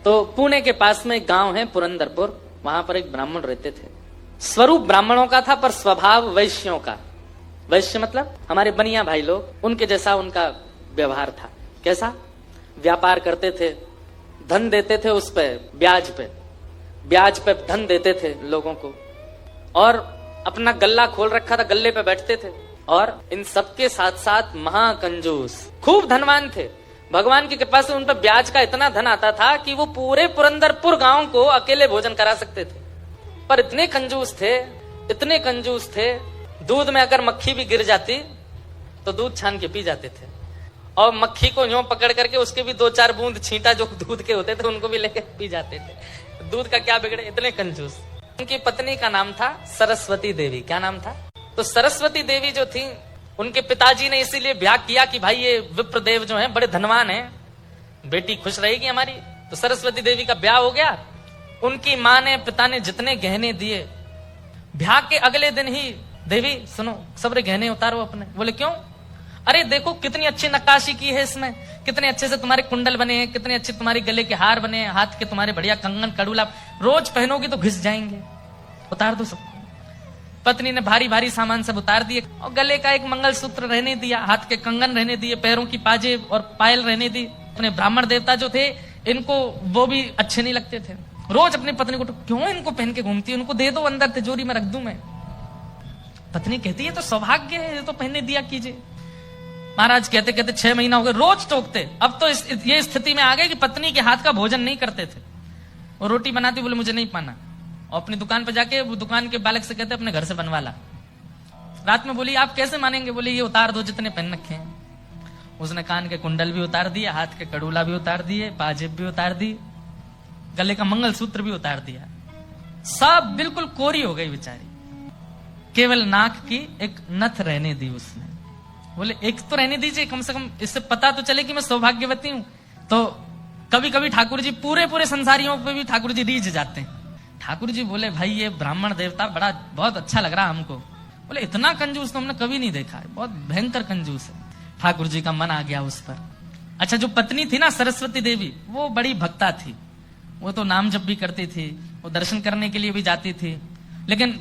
तो पुणे के पास में एक गांव है पुरंदरपुर, वहां पर एक ब्राह्मण रहते थे। स्वरूप ब्राह्मणों का था पर स्वभाव वैश्यों का। वैश्य मतलब हमारे बनिया भाई लोग, उनके जैसा उनका व्यवहार था। कैसा? व्यापार करते थे, धन देते थे, उस पे ब्याज पे धन देते थे लोगों को, और अपना गल्ला खोल रखा था, गल्ले पे बैठते थे। और इन सबके साथ साथ महाकंजूस, खूब धनवान थे। भगवान की कृपा से उन पर ब्याज का इतना धन आता था कि वो पूरे पुरंदरपुर गांव को अकेले भोजन करा सकते थे। पर इतने कंजूस थे, दूध में अगर मक्खी भी गिर जाती तो दूध छान के पी जाते थे, और मक्खी को यूं पकड़ करके उसके भी 2-4 बूंद छींटा जो दूध के होते थे उनको भी लेके पी जाते थे। दूध का क्या बिगड़े, इतने कंजूस। उनकी पत्नी का नाम था सरस्वती देवी। क्या नाम था? तो सरस्वती देवी जो थी, उनके पिताजी ने इसीलिए ब्याह किया कि भाई ये विप्रदेव जो हैं बड़े धनवान हैं, बेटी खुश रहेगी हमारी। तो सरस्वती देवी का ब्याह हो गया। उनकी माँ ने, पिता ने जितने गहने दिए, ब्याह के अगले दिन ही, देवी सुनो, सबरे गहने उतारो अपने। बोले क्यों? अरे देखो कितनी अच्छी नक्काशी की है इसमें, कितने अच्छे से तुम्हारे कुंडल बने हैं, कितने अच्छे तुम्हारे गले के हार बने हैं, हाथ के तुम्हारे बढ़िया कंगन कड़ूला, रोज पहनोगी तो घिस जाएंगे, उतार दो सबको। पत्नी ने भारी भारी सामान सब उतार दिए, और गले का एक मंगलसूत्र रहने दिया, हाथ के कंगन रहने दिए, पैरों की पाजेब और पायल रहने दी। अपने ब्राह्मण देवता जो थे, इनको वो भी अच्छे नहीं लगते थे। रोज अपनी पत्नी को, क्यों इनको पहन के घूमती है, उनको दे दो, अंदर तिजोरी में रख दूं मैं। पत्नी कहती है तो सौभाग्य है, ये तो पहनने दिया कीजिए। महाराज कहते कहते 6 महीना हो गए, रोज टोकते। अब तो ये स्थिति में आ गए कि पत्नी के हाथ का भोजन नहीं करते थे। वो रोटी बनाती, बोले मुझे नहीं पाना, और अपनी दुकान पर जाके वो दुकान के बालक से कहते अपने घर से बनवा ला। रात में बोली आप कैसे मानेंगे? बोले ये उतार दो जितने पहन रखे हैं। उसने कान के कुंडल भी उतार दिए, हाथ के कड़ूला भी उतार दिए, पाजेब भी उतार दी, गले का मंगलसूत्र भी उतार दिया। सब बिल्कुल कोरी हो गई बेचारी, केवल नाक की एक नथ रहने दी उसने। बोले एक तो रहने दीजिए, कम से कम इससे पता तो चले कि मैं सौभाग्यवती हूं। तो कभी कभी ठाकुर जी पूरे संसारियों पे भी ठाकुर जी रीझ जाते हैं। ठाकुर जी बोले भाई ये ब्राह्मण देवता बहुत अच्छा लग रहा हमको। बोले इतना कंजूस तो हमने कभी नहीं देखा है, बहुत भयंकर कंजूस है। ठाकुर जी का मन आ गया उस पर। अच्छा, जो पत्नी थी ना सरस्वती देवी, वो बड़ी भक्ता थी। वो तो नाम जप भी करती थी, वो दर्शन करने के लिए भी जाती थी, लेकिन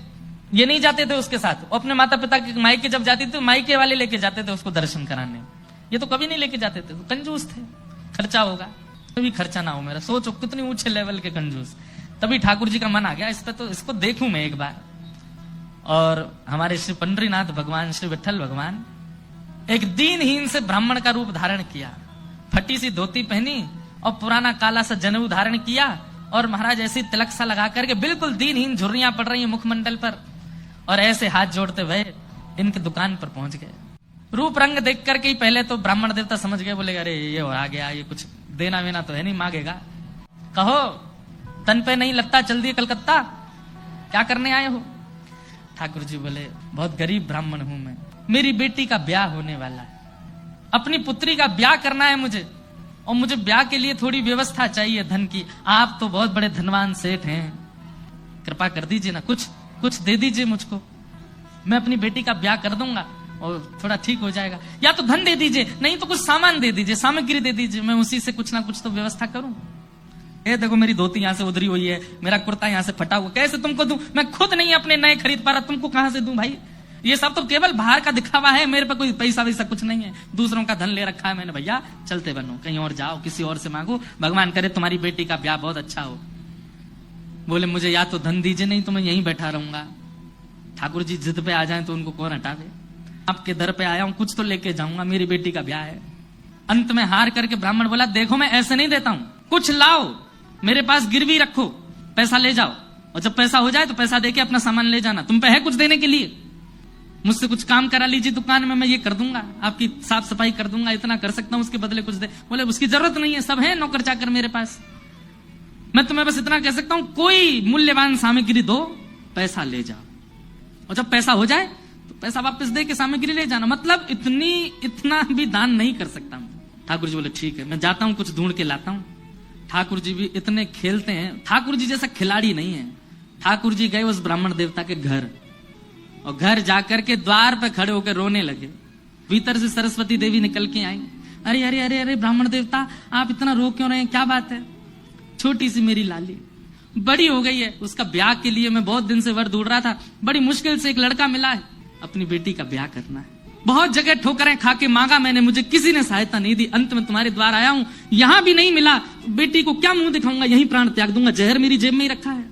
ये नहीं जाते थे उसके साथ। वो अपने माता पिता के मायके जब जाती थी, मायके वाले लेके जाते थे उसको दर्शन कराने। ये तो कभी नहीं लेके जाते थे, कंजूस थे। खर्चा होगा कभी खर्चा ना हो मेरा, सोचो कितनी ऊंचे लेवल के कंजूस। तभी ठाकुर जी का मन आ गया इस पे, तो इसको देखूं मैं एक बार। और हमारे श्री पंडरीनाथ भगवान, श्री विठल भगवान, एक दीनहीन से ब्राह्मण का रूप धारण किया, फटी सी धोती पहनी और पुराना काला सा जनेऊ धारण किया, और महाराज ऐसी तिलक सा लगा करके बिल्कुल दीनहीन, झुर्रियां पड़ रही है मुखमंडल पर, और ऐसे हाथ जोड़ते हुए इनकी दुकान पर पहुंच गए। रूप रंग देख करके ही पहले तो ब्राह्मण देवता समझ गए, बोले अरे ये आ गया, ये कुछ देना वेना तो है नहीं, मांगेगा। कहो तन पे नहीं लगता, चल दिए कलकत्ता, क्या करने आए हो? ठाकुर जी बोले बहुत गरीब ब्राह्मण हूं मैं, मेरी बेटी का ब्याह होने वाला है, अपनी पुत्री का ब्याह करना है मुझे, और मुझे ब्याह के लिए थोड़ी व्यवस्था चाहिए धन की। आप तो बहुत बड़े धनवान सेठ हैं, कृपा कर दीजिए ना, कुछ दे दीजिए मुझको, मैं अपनी बेटी का ब्याह कर दूंगा और थोड़ा ठीक हो जाएगा। या तो धन दे दीजिए, नहीं तो कुछ सामान दे दीजिए, सामग्री दे दीजिए, मैं उसी से कुछ ना कुछ तो व्यवस्था करूं। ये देखो मेरी धोती यहाँ से उधरी हुई है, मेरा कुर्ता यहाँ से फटा हुआ, कैसे तुमको दूं? मैं खुद नहीं अपने नए खरीद पा रहा, तुमको कहां से दूं भाई? ये सब तो केवल बाहर का दिखावा है, मेरे पे कोई पैसा वैसा कुछ नहीं है, दूसरों का धन ले रखा है मैंने। भैया चलते बनो, कहीं और जाओ, किसी और से मांगो, भगवान करे तुम्हारी बेटी का ब्याह बहुत अच्छा हो। बोले मुझे या तो धन दीजिए, नहीं तो मैं यहीं बैठा रहूंगा। ठाकुर जी जिद पे आ जाए तो उनको कौन हटावे? आपके दर पे आया हूं, कुछ तो लेके जाऊंगा, मेरी बेटी का ब्याह है। अंत में हार करके ब्राह्मण बोला देखो मैं ऐसे नहीं देता हूं, कुछ लाओ, मेरे पास गिरवी रखो, पैसा ले जाओ, और जब पैसा हो जाए तो पैसा देके अपना सामान ले जाना। तुम पे है कुछ देने के लिए? मुझसे कुछ काम करा लीजिए दुकान में, मैं ये कर दूंगा, आपकी साफ सफाई कर दूंगा, इतना कर सकता हूं, उसके बदले कुछ दे। बोले उसकी जरूरत नहीं है, सब है नौकर चाकर मेरे पास, मैं तुम्हें बस इतना कह सकता हूं, कोई मूल्यवान सामग्री दो, पैसा ले जाओ, और जब पैसा हो जाए तो पैसा वापस दे के सामग्री ले जाना। मतलब इतना भी दान नहीं कर सकता हूं। ठाकुर जी बोले ठीक है, मैं जाता हूं, कुछ ढूंढ के लाता हूं। ठाकुर जी भी इतने खेलते हैं, ठाकुर जी जैसा खिलाड़ी नहीं है। ठाकुर जी गए उस ब्राह्मण देवता के घर, और घर जाकर के द्वार पे खड़े होकर रोने लगे। भीतर से सरस्वती देवी निकल के आई, अरे अरे अरे अरे ब्राह्मण देवता आप इतना रो क्यों रहे हैं, क्या बात है? छोटी सी मेरी लाली बड़ी हो गई है, उसका ब्याह के लिए मैं बहुत दिन से वर ढूंढ रहा था, बड़ी मुश्किल से एक लड़का मिला है, अपनी बेटी का ब्याह करना है। बहुत जगह ठोकरें खा के मांगा मैंने, मुझे किसी ने सहायता नहीं दी, अंत में तुम्हारे द्वार आया हूं, यहां भी नहीं मिला, बेटी को क्या मुंह दिखाऊंगा, यहीं प्राण त्याग दूंगा, जहर मेरी जेब में ही रखा है।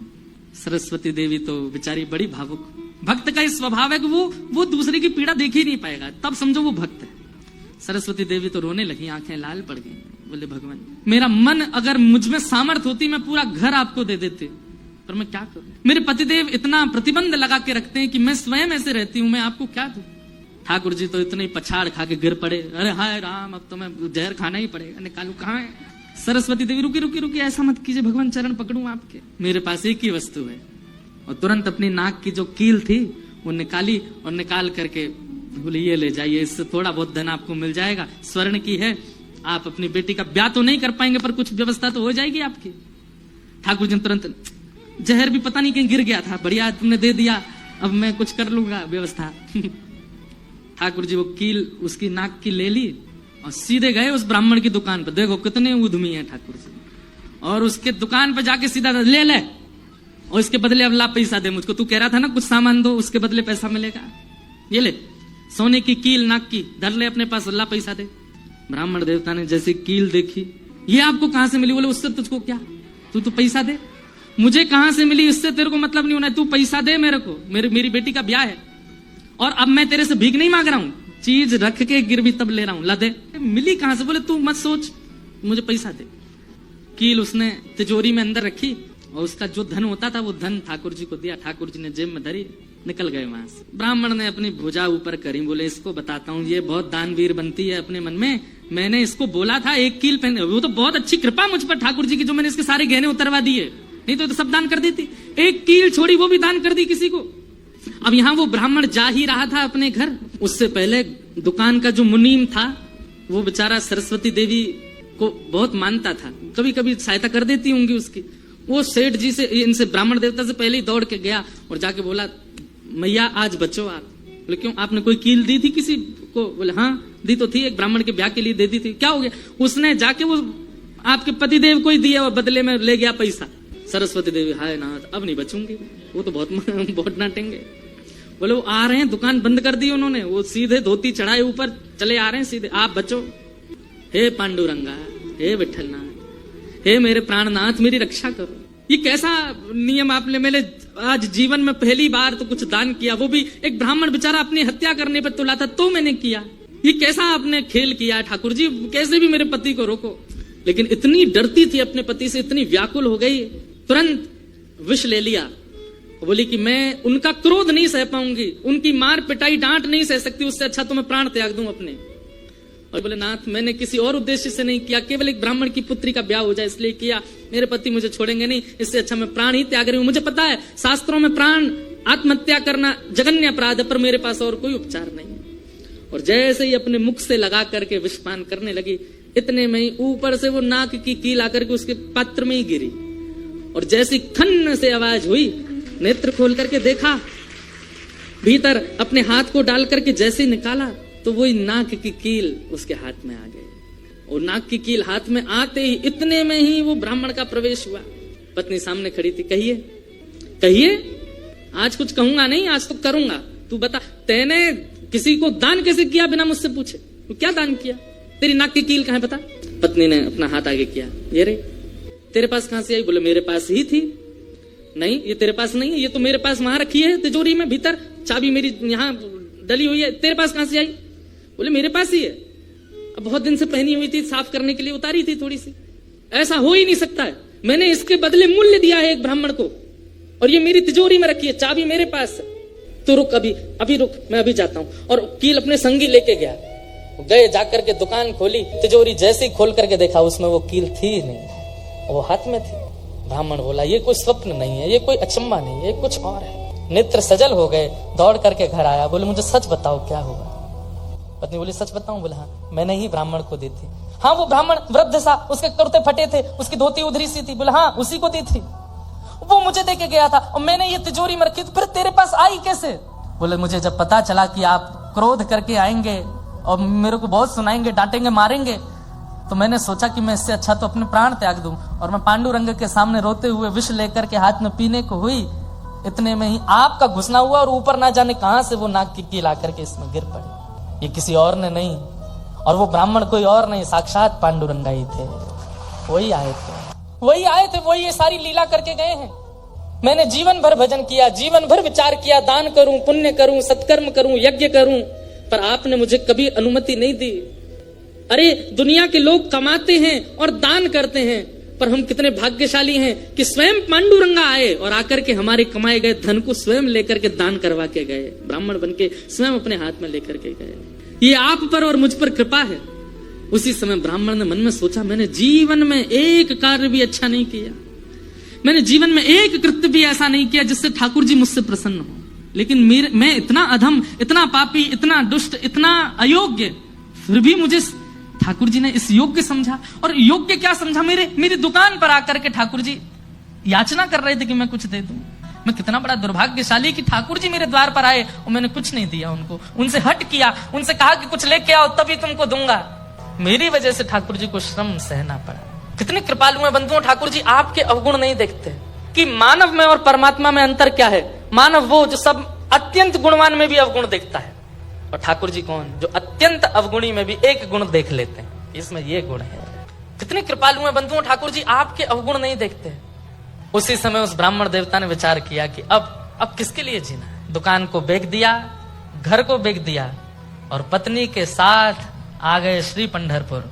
सरस्वती देवी तो बेचारी बड़ी भावुक, भक्त का इस स्वभाव है कि वो दूसरे की पीड़ा देख ही नहीं पाएगा, तब समझो वो भक्त है। सरस्वती देवी तो रोने लगी, आंखें लाल पड़ गई, बोले भगवान मेरा मन अगर मुझ में सामर्थ्य होती मैं पूरा घर आपको दे देते, पर मैं क्या करूं, मेरे पतिदेव इतना प्रतिबंध लगा के रखते हैं कि मैं स्वयं ऐसे रहती हूं, मैं आपको क्या दूं। ठाकुर जी तो इतने पछाड़ खा के गिर पड़े, अरे हाय राम अब तो मैं जहर खाना ही पड़ेगा, निकालू कहाँ है। सरस्वती देवी रुकी रुकी रुकी, ऐसा मत कीजिए भगवान, चरण पकड़ूं आपके, मेरे पास एक ही वस्तु है। और तुरंत अपनी नाक की जो कील थी वो निकाली और निकाल करके बोले ये ले जाइए, इससे थोड़ा बहुत धन आपको मिल जाएगा, स्वर्ण की है, आप अपनी बेटी का ब्याह तो नहीं कर पाएंगे पर कुछ व्यवस्था तो हो जाएगी आपकी। ठाकुर जी तुरंत, जहर भी पता नहीं कहीं गिर गया था, बढ़िया तुमने दे दिया, अब मैं कुछ कर लूंगा व्यवस्था। ठाकुर जी वो कील उसकी नाक की ले ली और सीधे गए उस ब्राह्मण की दुकान पर, देखो कितने उद्यमी हैं ठाकुर जी, और उसके दुकान पर जाके सीधा ले और इसके बदले अब ला पैसा दे मुझको, तू कह रहा था ना कुछ सामान दो उसके बदले पैसा मिलेगा, ये ले सोने की कील नाक की धर ले अपने पास, ला पैसा दे। ब्राह्मण देवता ने जैसे कील देखी, ये आपको कहां से मिली, बोले उससे तुझको क्या, तू तो पैसा दे, मुझे कहां से मिली इससे तेरे को मतलब नहीं होना, तू पैसा दे मेरे को, मेरी बेटी का ब्याह है और अब मैं तेरे से भीख नहीं मांग रहा हूं, चीज रख के गिरवी तब ले रहा हूं, ला दे। मिली कहां से, बोले तू मत सोच, मुझे पैसा दे। कील उसने तिजोरी में अंदर रखी और उसका जो धन होता था वो धन ठाकुर जी को दिया, ठाकुर जी ने जेब में धरी, निकल गए वहां से। ब्राह्मण ने अपनी भुजा ऊपर करी, बोले इसको बताता हूँ, ये बहुत दानवीर बनती है अपने मन में, मैंने इसको बोला था एक कील पहने, वो तो बहुत अच्छी कृपा मुझ पर ठाकुर जी की, जो मैंने इसके सारे गहने उतरवा दिए, नहीं तो सब दान कर देती, एक कील छोड़ी वो भी दान कर दी किसी को। अब यहाँ वो ब्राह्मण जा ही रहा था अपने घर, उससे पहले दुकान का जो मुनीम था वो बेचारा सरस्वती देवी को बहुत मानता था, कभी कभी सहायता कर देती होंगी उसकी, वो सेठ जी से, इनसे ब्राह्मण देवता से पहले ही दौड़ के गया और जाके बोला मैया आज बचो आप। बोले क्यों, आपने कोई कील दी थी किसी को, बोले हाँ दी तो थी, एक ब्राह्मण के ब्याह के लिए दे दी थी, क्या हो गया, उसने जाके वो आपके पतिदेव को ही दिया और बदले में ले गया पैसा। सरस्वती देवी हाय नाथ अब नहीं बचूंगी, वो तो बहुत डांटेंगे। बोले वो आ रहे हैं, दुकान बंद कर दी उन्होंने, वो सीधे धोती चढ़ाए ऊपर चले आ रहे हैं सीधे, आप बचो। हे पांडुरंगा, हे विठलनाथ, हे मेरे प्राणनाथ मेरी रक्षा करो। ये कैसा नियम आपने, मेरे आज जीवन में पहली बार तो कुछ दान किया, वो भी एक ब्राह्मण बेचारा अपनी हत्या करने पर तुला था तो मैंने किया, ये कैसा आपने खेल किया ठाकुर जी, कैसे भी मेरे पति को रोको। लेकिन इतनी डरती थी अपने पति से, इतनी व्याकुल हो गई, तुरंत विष ले लिया, बोली कि मैं उनका क्रोध नहीं सह पाऊंगी, उनकी मार पिटाई डांट नहीं सह सकती, उससे अच्छा तो मैं प्राण त्याग दूं अपने। और बोले नाथ मैंने किसी और उद्देश्य से नहीं किया, केवल एक ब्राह्मण की पुत्री का ब्याह हो जाए इसलिए किया, मेरे पति मुझे छोड़ेंगे नहीं, इससे अच्छा मैं प्राण ही त्याग रही हूं। मुझे पता है शास्त्रों में प्राण आत्महत्या करना जघन्य अपराध है, पर मेरे पास और कोई उपचार नहीं। और जैसे ही अपने मुख से लगा करके विषपान करने लगी, इतने में ही ऊपर से वो नाक की कील आकर के उसके पात्र में ही गिरी, और जैसी खन्न से आवाज हुई, नेत्र खोल करके देखा, भीतर अपने हाथ को डाल करके जैसे ही निकाला तो वही नाक की कील उसके हाथ में आ गई। और नाक की कील हाथ में आते ही इतने में ही वो ब्राह्मण का प्रवेश हुआ। पत्नी सामने खड़ी थी, कहिए कहिए, आज कुछ कहूंगा नहीं, आज तो करूंगा, तू बता तैने किसी को दान कैसे किया बिना मुझसे पूछे, तू क्या दान किया, तेरी नाक की कील कहाँ है बता। पत्नी ने अपना हाथ आगे किया, ये रे तेरे पास कहां से आई, बोले मेरे पास ही थी। नहीं ये तेरे पास नहीं है, ये तो मेरे पास वहां रखी है तिजोरी में, भीतर चाबी मेरी यहाँ डली हुई है, तेरे पास कहां से आई, बोले मेरे पास ही है, अब बहुत दिन से पहनी हुई थी, साफ करने के लिए उतारी थी थोड़ी सी, ऐसा हो ही नहीं सकता है, मैंने इसके बदले मूल्य दिया है एक ब्राह्मण को, और ये मेरी तिजोरी में रखी है, चाबी मेरे पास है, तो रुक अभी रुक, मैं अभी जाता हूं। और कील अपने संगी लेके गया, गए जाकर के दुकान खोली, तिजोरी जैसे ही खोल करके देखा उसमें वो कील थी ही नहीं, वो हाथ में थी। ब्राह्मण बोला ये कोई स्वप्न नहीं है, ये कोई अचंबा नहीं है, ये कुछ और है। नेत्र सजल हो गए, दौड़ करके घर आया, बोले मुझे सच बताओ क्या हुआ। पत्नी बोली सच बताऊं, बोले हाँ मैंने ही ब्राह्मण को दी थी। हाँ वो ब्राह्मण वृद्ध सा, उसके कुर्ते फटे थे, उसकी धोती उधरी सी थी, बोले हाँ उसी को दी थी, वो मुझे दे के गया था और मैंने ये तिजोरी में रखी, तो फिर तेरे पास आई कैसे। बोले मुझे जब पता चला कि आप क्रोध करके आएंगे और मेरे को बहुत सुनाएंगे, डांटेंगे, मारेंगे, तो मैंने सोचा कि मैं इससे अच्छा तो अपने प्राण त्याग दूं, और मैं पांडुरंग के सामने रोते हुए विष लेकर के हाथ में पीने को हुई। इतने में ही आपका घुसना हुआ और ऊपर ना जाने कहां से वो नाग की कील आकर के इसमें गिर पड़ी। ये किसी और ने नहीं, और वो ब्राह्मण कोई और नहीं, साक्षात पांडुरंगा ही थे। वही आए थे, वही ये सारी लीला करके गए हैं। मैंने जीवन भर भजन किया, जीवन भर विचार किया, दान करूं, पुण्य करूं, सत्कर्म करूं, यज्ञ करूं, पर आपने मुझे कभी अनुमति नहीं दी। अरे दुनिया के लोग कमाते हैं और दान करते हैं, पर हम कितने भाग्यशाली हैं कि स्वयं पांडुरंगा आए और आकर के हमारे कमाए गए धन को स्वयं लेकर के दान करवा के गए, ब्राह्मण बन के स्वयं अपने हाथ में लेकर के गए। ये आप पर और मुझ पर कृपा है। उसी समय ब्राह्मण ने मन में सोचा, मैंने जीवन में एक कार्य भी अच्छा नहीं किया, मैंने जीवन में एक कृत्य भी ऐसा नहीं किया जिससे ठाकुर जी मुझसे प्रसन्न हो, लेकिन मैं इतना अधम, इतना पापी, इतना दुष्ट, इतना अयोग्य, फिर भी मुझे ठाकुर जी ने इस योग्य समझा। और योग्य क्या समझा, मेरी दुकान पर आकर के ठाकुर जी याचना कर रहे थे कि मैं कुछ दे दूं। मैं कितना बड़ा दुर्भाग्यशाली कि ठाकुर जी मेरे द्वार पर आए और मैंने कुछ नहीं दिया उनको, उनसे हट किया, उनसे कहा कि कुछ लेके आओ तभी तुमको दूंगा। मेरी वजह से ठाकुर जी को श्रम सहना पड़ा। कितने कृपालु हैं बंधुओं, ठाकुर जी आपके अवगुण नहीं देखते कि मानव में और परमात्मा में अंतर क्या है। मानव वो जो सब अत्यंत गुणवान में भी अवगुण देखता है, और ठाकुर जी कौन, जो अत्यंत अवगुणी में भी एक गुण देख लेते हैं, इसमें ये गुण है। कितने कृपालु हैं बंधुओं, ठाकुर जी आपके अवगुण नहीं देखते। उसी समय उस ब्राह्मण देवता ने विचार किया कि अब किसके लिए जीना है। दुकान को बेच दिया, घर को बेच दिया, और पत्नी के साथ आ गए श्री पंढरपुर।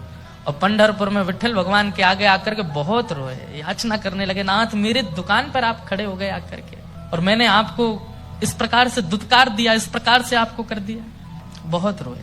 और पंढरपुर में विठल भगवान के आगे आकर के बहुत रोए, याचना करने लगे, नाथ मेरे दुकान पर आप खड़े हो गए आकर के, और मैंने आपको इस प्रकार से दुत्कार दिया, इस प्रकार से आपको कर दिया। बहुत रोए।